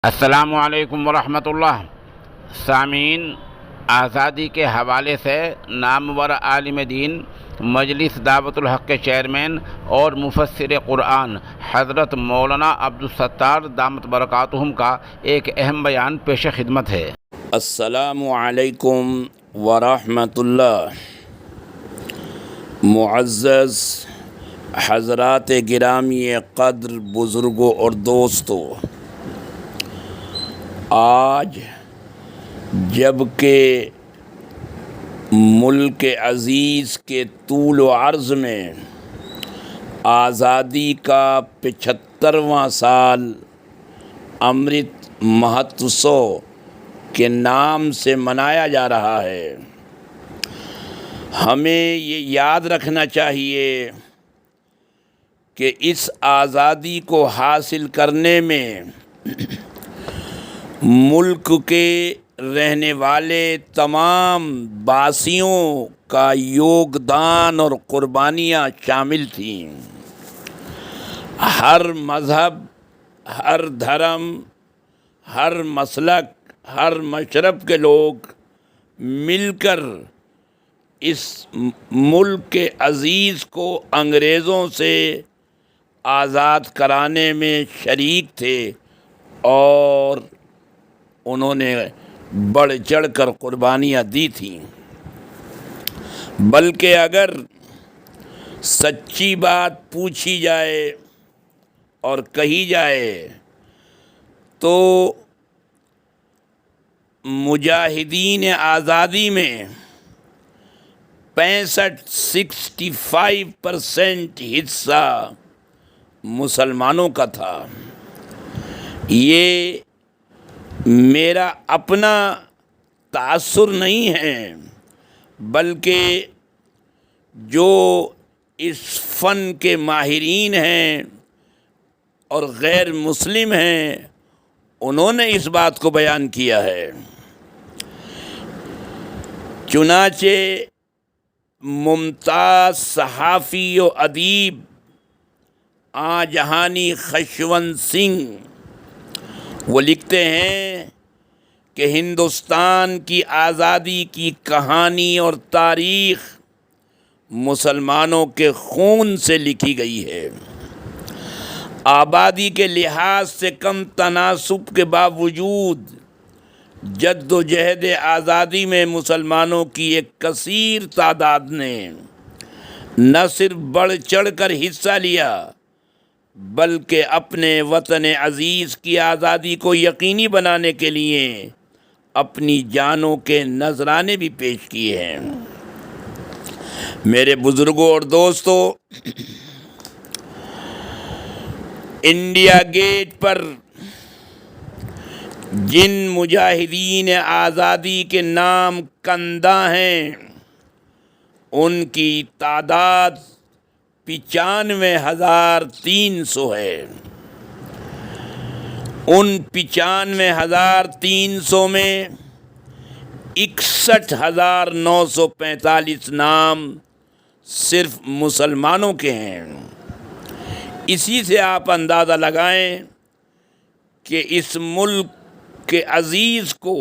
السلام علیکم ورحمۃ اللہ۔ سامعین، آزادی کے حوالے سے نامور عالم دین، مجلس دعوت الحق کے چیئرمین اور مفسر قرآن حضرت مولانا عبدالستار دامت برکاتہم کا ایک اہم بیان پیش خدمت ہے۔ السلام علیکم ورحمۃ اللہ۔ معزز حضرات گرامی قدر، بزرگوں اور دوستوں، آج جب کہ ملک عزیز کے طول و عرض میں آزادی کا 75واں سال امرت مہوتسو کے نام سے منایا جا رہا ہے، ہمیں یہ یاد رکھنا چاہیے کہ اس آزادی کو حاصل کرنے میں ملک کے رہنے والے تمام باسیوں کا یوگدان اور قربانیاں شامل تھیں۔ ہر مذہب، ہر دھرم، ہر مسلک، ہر مشرب کے لوگ مل کر اس ملک کے عزیز کو انگریزوں سے آزاد کرانے میں شریک تھے اور انہوں نے بڑھ چڑھ کر قربانیاں دی تھیں۔ بلکہ اگر سچی بات پوچھی جائے اور کہی جائے تو مجاہدین آزادی میں 65% حصہ مسلمانوں کا تھا۔ یہ میرا اپنا تاثر نہیں ہے، بلکہ جو اس فن کے ماہرین ہیں اور غیر مسلم ہیں انہوں نے اس بات کو بیان کیا ہے۔ چنانچہ ممتاز صحافی و ادیب جہانی خشونت سنگھ وہ لکھتے ہیں کہ ہندوستان کی آزادی کی کہانی اور تاریخ مسلمانوں کے خون سے لکھی گئی ہے۔ آبادی کے لحاظ سے کم تناسب کے باوجود جد و جہد آزادی میں مسلمانوں کی ایک کثیر تعداد نے نہ صرف بڑھ چڑھ کر حصہ لیا بلکہ اپنے وطن عزیز کی آزادی کو یقینی بنانے کے لیے اپنی جانوں کے نذرانے بھی پیش کیے ہیں۔ میرے بزرگوں اور دوستوں، انڈیا گیٹ پر جن مجاہدین آزادی کے نام کندہ ہیں ان کی تعداد 95,300 ہے۔ ان 95,300 میں 61,945 نام صرف مسلمانوں کے ہیں۔ اسی سے آپ اندازہ لگائیں کہ اس ملک کے عزیز کو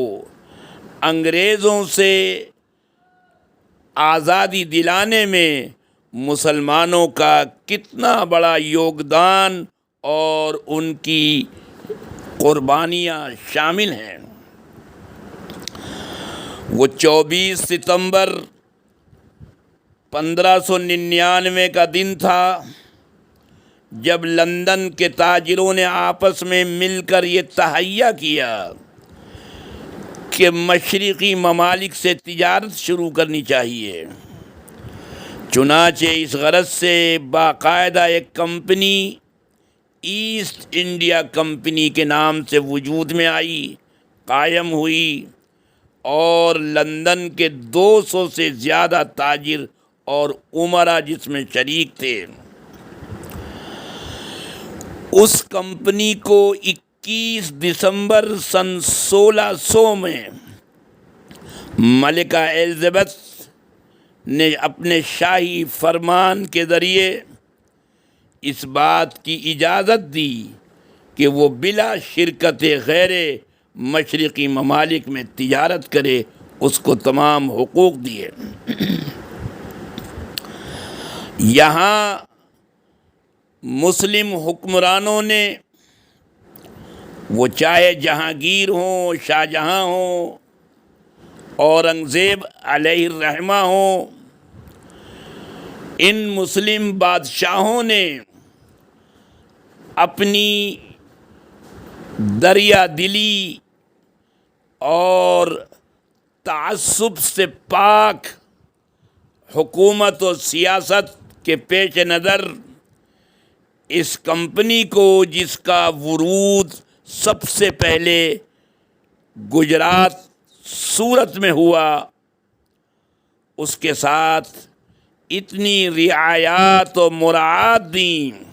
انگریزوں سے آزادی دلانے میں مسلمانوں کا کتنا بڑا یوگدان اور ان کی قربانیاں شامل ہیں۔ وہ 24 ستمبر 1599 کا دن تھا جب لندن کے تاجروں نے آپس میں مل کر یہ تہیہ کیا کہ مشرقی ممالک سے تجارت شروع کرنی چاہیے۔ چنانچہ اس غرض سے باقاعدہ ایک کمپنی ایسٹ انڈیا کمپنی کے نام سے وجود میں آئی، قائم ہوئی اور لندن کے 200 سے زیادہ تاجر اور امراء جس میں شریک تھے۔ اس کمپنی کو 21 دسمبر سن 1600 میں ملکہ الزبتھ نے اپنے شاہی فرمان کے ذریعے اس بات کی اجازت دی کہ وہ بلا شرکت غیر مشرقی ممالک میں تجارت کرے، اس کو تمام حقوق دیے۔ یہاں مسلم حکمرانوں نے، وہ چاہے جہانگیر ہوں، شاہ جہاں ہوں، اورنگزیب علیہ الرحمہ ہوں، ان مسلم بادشاہوں نے اپنی دریا دلی اور تعصب سے پاک حکومت و سیاست کے پیش نظر اس کمپنی کو، جس کا ورود سب سے پہلے گجرات سورت میں ہوا، اس کے ساتھ اتنی رعایات و مراعات دیں،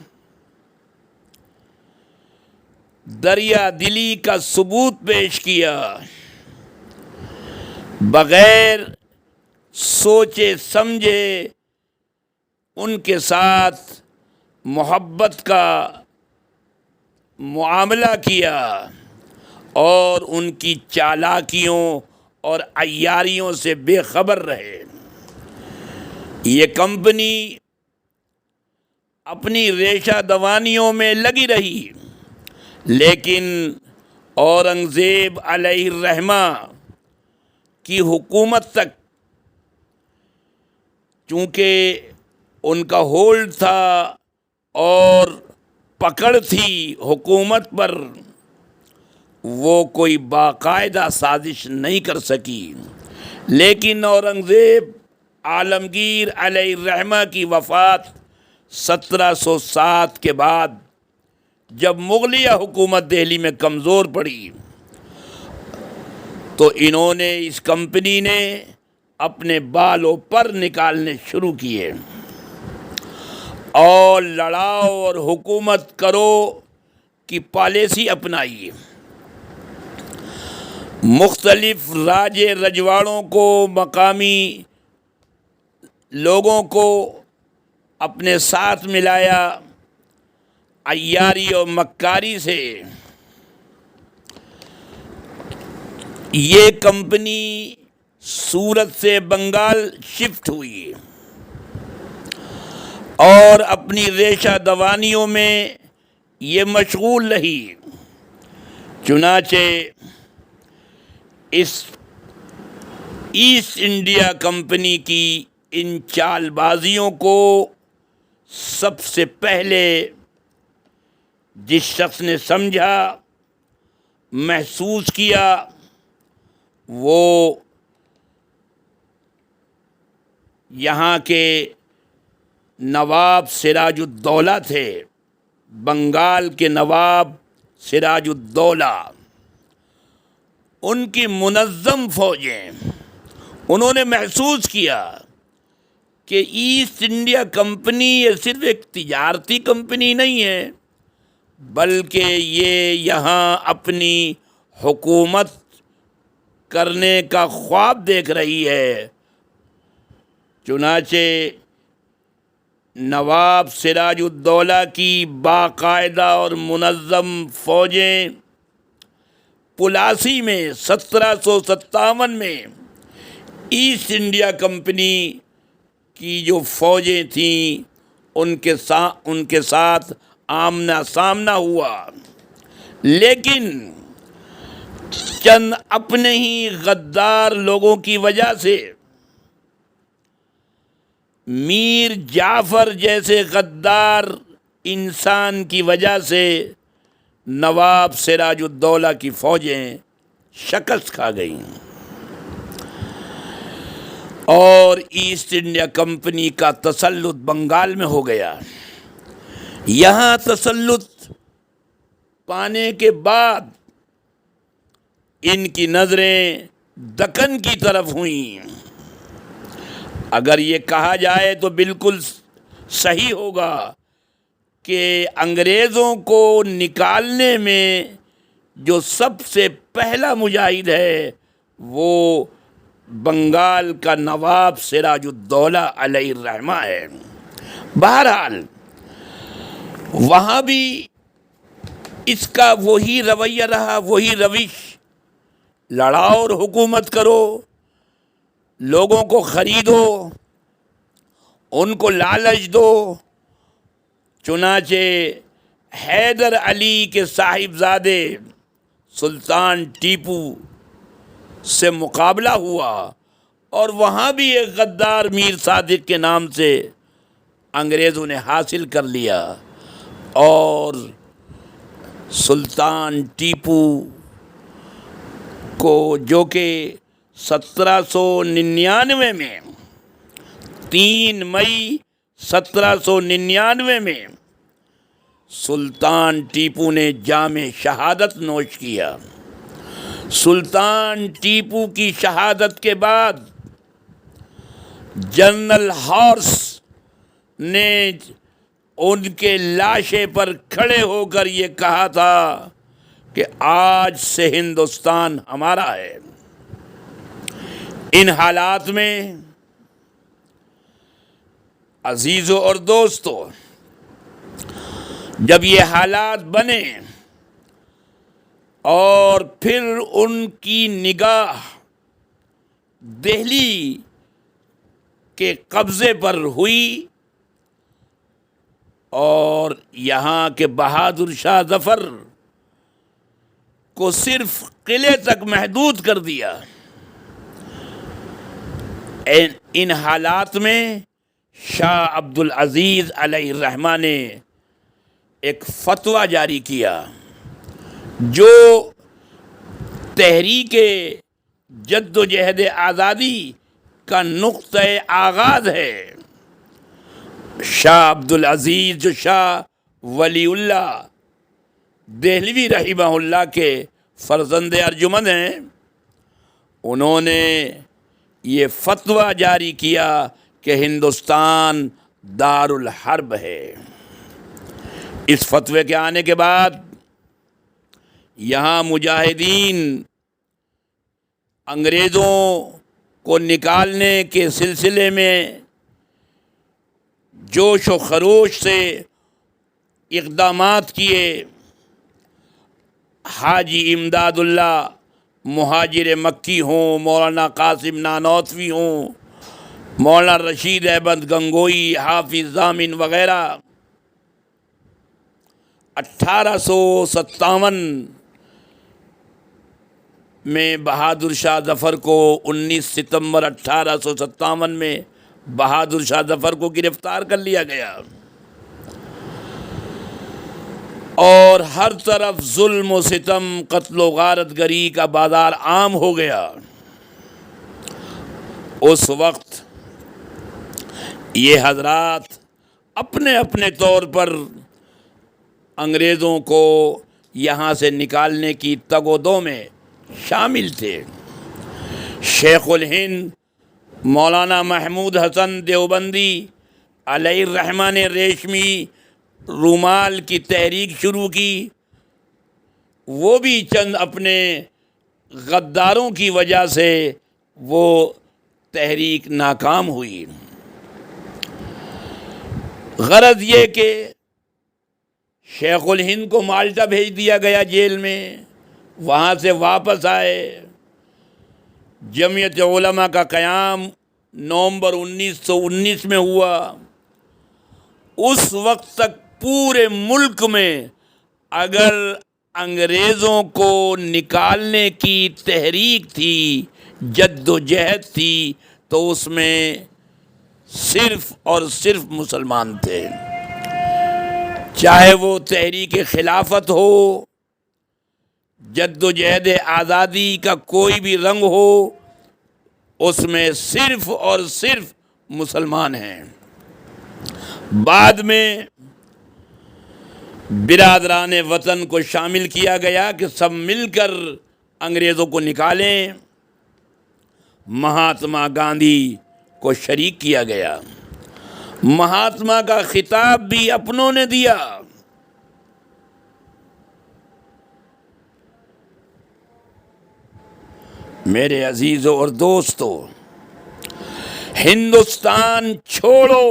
دریا دلی کا ثبوت پیش کیا، بغیر سوچے سمجھے ان کے ساتھ محبت کا معاملہ کیا، اور ان کی چالاکیوں اور عیاریوں سے بے خبر رہے۔ یہ کمپنی اپنی ریشہ دوانیوں میں لگی رہی، لیکن اورنگزیب علیہ الرحمہ کی حکومت تک، چونکہ ان کا ہولڈ تھا اور پکڑ تھی حکومت پر، وہ کوئی باقاعدہ سازش نہیں کر سکی۔ لیکن اورنگزیب عالمگیر علیہ الرحمہ کی وفات 1707 کے بعد، جب مغلیہ حکومت دہلی میں کمزور پڑی، تو انہوں نے، اس کمپنی نے اپنے بالوں پر نکالنے شروع کیے، اور لڑاؤ اور حکومت کرو کی پالیسی اپنائی۔ مختلف راجے رجواڑوں کو، مقامی لوگوں کو اپنے ساتھ ملایا، عیاری اور مکاری سے یہ کمپنی سورت سے بنگال شفٹ ہوئی، اور اپنی ریشہ دوانیوں میں یہ مشغول رہی۔ چنانچہ اس ایسٹ انڈیا کمپنی کی ان چال بازیوں کو سب سے پہلے جس شخص نے سمجھا، محسوس کیا، وہ یہاں کے نواب سراج الدولہ تھے، بنگال کے نواب سراج الدولہ۔ ان کی منظم فوجیں، انہوں نے محسوس کیا کہ ایسٹ انڈیا کمپنی یہ صرف ایک تجارتی کمپنی نہیں ہے، بلکہ یہ یہاں اپنی حکومت کرنے کا خواب دیکھ رہی ہے۔ چنانچہ نواب سراج الدولہ کی باقاعدہ اور منظم فوجیں پلاسی میں 1757 میں ایسٹ انڈیا کمپنی کی جو فوجیں تھیں ان کے ساتھ آمنا سامنا ہوا، لیکن چند اپنے ہی غدار لوگوں کی وجہ سے، میر جعفر جیسے غدار انسان کی وجہ سے، نواب سراج الدولہ کی فوجیں شکست کھا گئیں، اور ایسٹ انڈیا کمپنی کا تسلط بنگال میں ہو گیا۔ یہاں تسلط پانے کے بعد ان کی نظریں دکن کی طرف ہوئیں۔ اگر یہ کہا جائے تو بالکل صحیح ہوگا کہ انگریزوں کو نکالنے میں جو سب سے پہلا مجاہد ہے وہ بنگال کا نواب سراج الدولہ علیہ الرحمہ ہے۔ بہرحال وہاں بھی اس کا وہی رویہ رہا، وہی روش، لڑاؤ اور حکومت کرو، لوگوں کو خریدو، ان کو لالچ دو۔ چنانچہ حیدر علی کے صاحبزادے سلطان ٹیپو سے مقابلہ ہوا، اور وہاں بھی ایک غدار میر صادق کے نام سے انگریزوں نے حاصل کر لیا، اور سلطان ٹیپو کو، جو کہ 1799 میں 3 مئی 1799 میں سلطان ٹیپو نے جام شہادت نوش کیا۔ سلطان ٹیپو کی شہادت کے بعد جنرل ہارس نے ان کے لاشے پر کھڑے ہو کر یہ کہا تھا کہ آج سے ہندوستان ہمارا ہے۔ ان حالات میں عزیزوں اور دوستوں، جب یہ حالات بنے اور پھر ان کی نگاہ دہلی کے قبضے پر ہوئی اور یہاں کے بہادر شاہ ظفر کو صرف قلعے تک محدود کر دیا، ان حالات میں شاہ عبد العزیز علیہ الرحمہ نے ایک فتویٰ جاری کیا جو تحریک جد و جہد آزادی کا نقطۂ آغاز ہے۔ شاہ عبد العزیز جو شاہ ولی اللہ دہلوی رحمہ اللہ کے فرزند ارجمند ہیں، انہوں نے یہ فتویٰ جاری کیا کہ ہندوستان دار الحرب ہے۔ اس فتوے کے آنے کے بعد یہاں مجاہدین انگریزوں کو نکالنے کے سلسلے میں جوش و خروش سے اقدامات کیے۔ حاجی امداد اللہ مہاجر مکی ہوں، مولانا قاسم نانوتوی ہوں، مولانا رشید احمد گنگوئی، حافظ ضامن وغیرہ 1857 میں بہادر شاہ ظفر کو 19 ستمبر 1857 میں بہادر شاہ ظفر کو گرفتار کر لیا گیا، اور ہر طرف ظلم و ستم، قتل و غارت گری کا بازار عام ہو گیا۔ اس وقت یہ حضرات اپنے اپنے طور پر انگریزوں کو یہاں سے نکالنے کی تگ و دو میں شامل تھے۔ شیخ الہند مولانا محمود حسن دیوبندی علیہ الرحمہ نے ریشمی رومال کی تحریک شروع کی، وہ بھی چند اپنے غداروں کی وجہ سے وہ تحریک ناکام ہوئی۔ غرض یہ کہ شیخ الہند کو مالٹا بھیج دیا گیا جیل میں، وہاں سے واپس آئے۔ جمعیت علماء کا قیام نومبر 1919 میں ہوا۔ اس وقت تک پورے ملک میں اگر انگریزوں کو نکالنے کی تحریک تھی، جد و جہد تھی، تو اس میں صرف اور صرف مسلمان تھے۔ چاہے وہ تحریک خلافت ہو، جد و جہد آزادی کا کوئی بھی رنگ ہو، اس میں صرف اور صرف مسلمان ہیں۔ بعد میں برادران وطن کو شامل کیا گیا کہ سب مل کر انگریزوں کو نکالیں۔ مہاتما گاندھی کو شریک کیا گیا۔ مہاتما کا خطاب بھی اپنوں نے دیا۔ میرے عزیزوں اور دوستوں، ہندوستان چھوڑو،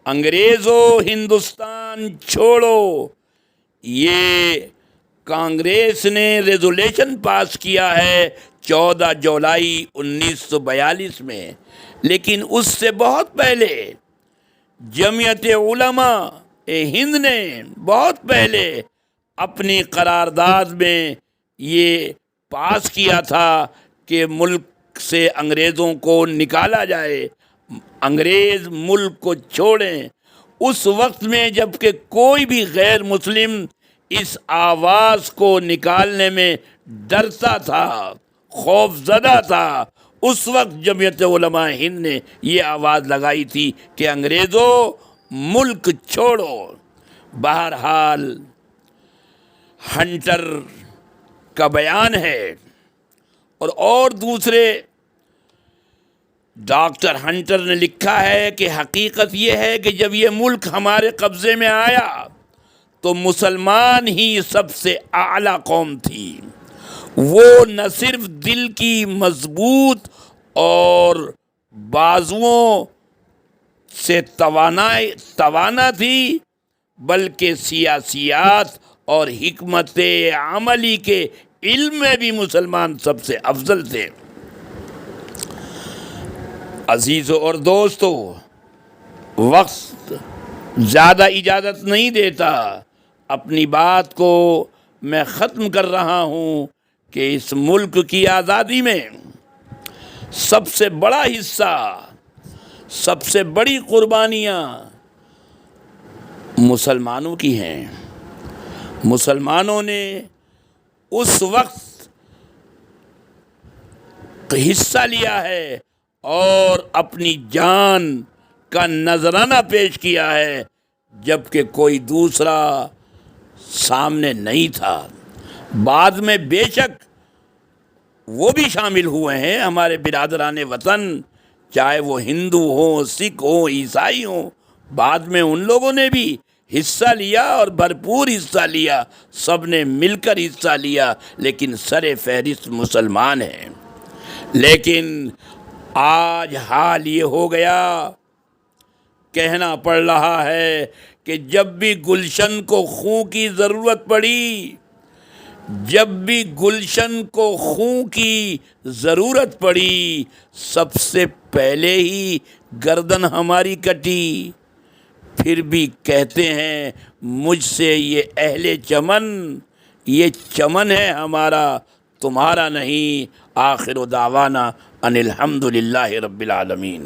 انگریزوں ہندوستان چھوڑو، یہ کانگریس نے ریزولیشن پاس کیا ہے 14 جولائی 1942 میں، لیکن اس سے بہت پہلے جمعیت علماء ہند نے بہت پہلے اپنی قرارداد میں یہ پاس کیا تھا کہ ملک سے انگریزوں کو نکالا جائے، انگریز ملک کو چھوڑیں۔ اس وقت میں جب کہ کوئی بھی غیر مسلم اس آواز کو نکالنے میں ڈرتا تھا، خوف زدہ تھا، اس وقت جمعیت علماء ہند نے یہ آواز لگائی تھی کہ انگریزوں ملک چھوڑو۔ بہرحال ہنٹر کا بیان ہے اور دوسرے ڈاکٹر ہنٹر نے لکھا ہے کہ حقیقت یہ ہے کہ جب یہ ملک ہمارے قبضے میں آیا تو مسلمان ہی سب سے اعلیٰ قوم تھی۔ وہ نہ صرف دل کی مضبوط اور بازوؤں سے توانا تھی، بلکہ سیاسیات اور حکمت عملی کے علم میں بھی مسلمان سب سے افضل تھے۔ عزیزو اور دوستو، وقت زیادہ اجازت نہیں دیتا، اپنی بات کو میں ختم کر رہا ہوں کہ اس ملک کی آزادی میں سب سے بڑا حصہ، سب سے بڑی قربانیاں مسلمانوں کی ہیں۔ مسلمانوں نے اس وقت حصہ لیا ہے اور اپنی جان کا نذرانہ پیش کیا ہے جبکہ کوئی دوسرا سامنے نہیں تھا۔ بعد میں بے شک وہ بھی شامل ہوئے ہیں، ہمارے برادران وطن، چاہے وہ ہندو ہوں، سکھ ہوں، عیسائی ہوں، بعد میں ان لوگوں نے بھی حصہ لیا اور بھرپور حصہ لیا، سب نے مل کر حصہ لیا، لیکن سر فہرست مسلمان ہیں۔ لیکن آج حال یہ ہو گیا، کہنا پڑ رہا ہے کہ جب بھی گلشن کو خوں کی ضرورت پڑی، جب بھی گلشن کو خوں کی ضرورت پڑی، سب سے پہلے ہی گردن ہماری کٹی۔ پھر بھی کہتے ہیں مجھ سے یہ اہل چمن، یہ چمن ہے ہمارا، تمہارا نہیں۔ آخر دعوانا ان الحمد للہ رب العالمین۔